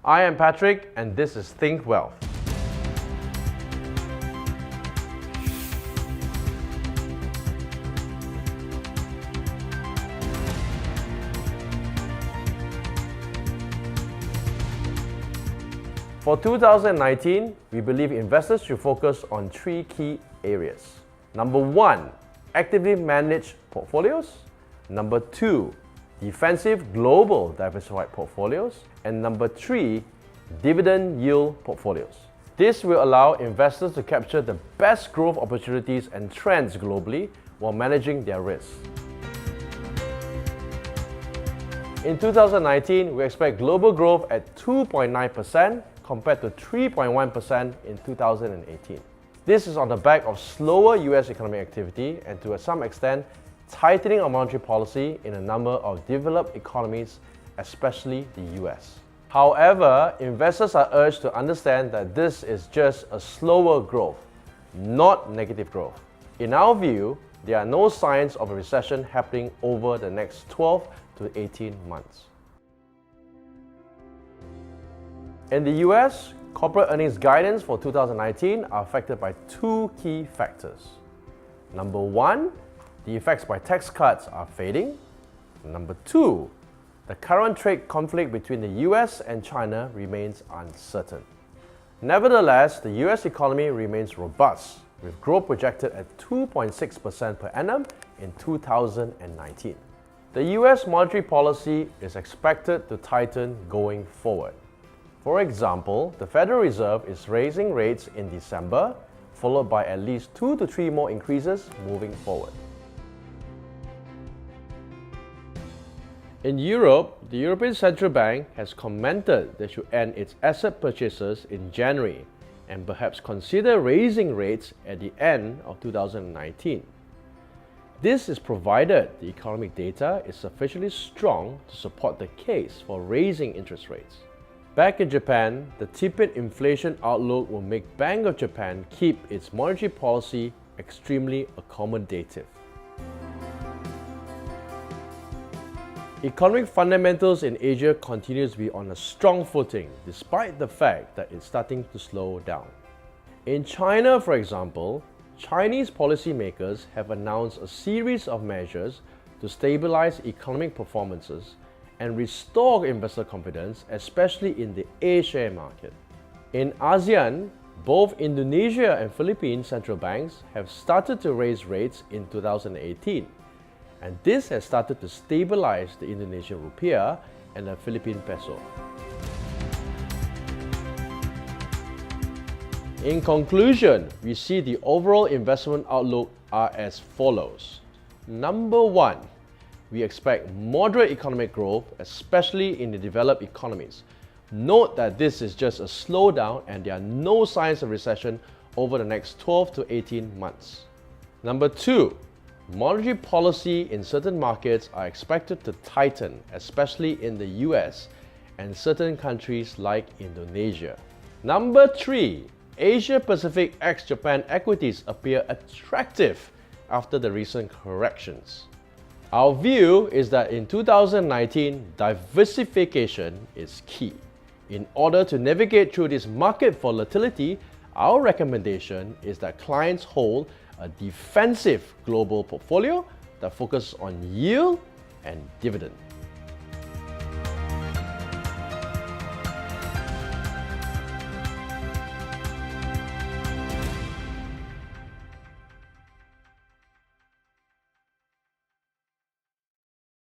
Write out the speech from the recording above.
I am Patrick, and this is Think Wealth. For 2019, we believe investors should focus on three key areas. Number one, actively managed portfolios. Number two, defensive global diversified portfolios. And number three, dividend yield portfolios. This will allow investors to capture the best growth opportunities and trends globally while managing their risks. In 2019, we expect global growth at 2.9% compared to 3.1% in 2018. This is on the back of slower US economic activity and to some extent, tightening of monetary policy in a number of developed economies, especially the US. However, investors are urged to understand that this is just a slower growth, not negative growth. In our view, there are no signs of a recession happening over the next 12 to 18 months. In the US, corporate earnings guidance for 2019 are affected by two key factors. Number one, the effects by tax cuts are fading. Number two, the current trade conflict between the US and China remains uncertain. Nevertheless, the US economy remains robust, with growth projected at 2.6% per annum in 2019. The US monetary policy is expected to tighten going forward. For example, the Federal Reserve is raising rates in December, followed by at least 2 to 3 more increases moving forward. In Europe, the European Central Bank has commented they should end its asset purchases in January and perhaps consider raising rates at the end of 2019. This is provided the economic data is sufficiently strong to support the case for raising interest rates. Back in Japan, the tepid inflation outlook will make Bank of Japan keep its monetary policy extremely accommodative. Economic fundamentals in Asia continues to be on a strong footing despite the fact that it's starting to slow down. In China, for example, Chinese policymakers have announced a series of measures to stabilize economic performances and restore investor confidence, especially in the A-share market. In ASEAN, both Indonesia and Philippines central banks have started to raise rates in 2018, and this has started to stabilize the Indonesian rupiah and the Philippine peso. In conclusion, we see the overall investment outlook are as follows. Number one, we expect moderate economic growth, especially in the developed economies. Note that this is just a slowdown and there are no signs of recession over the next 12 to 18 months. Number two, monetary policy in certain markets are expected to tighten, especially in the US and certain countries like Indonesia. Number three, Asia Pacific ex-Japan equities appear attractive after the recent corrections. Our view is that in 2019, diversification is key. In order to navigate through this market volatility, our recommendation is that clients hold a defensive global portfolio that focuses on yield and dividend.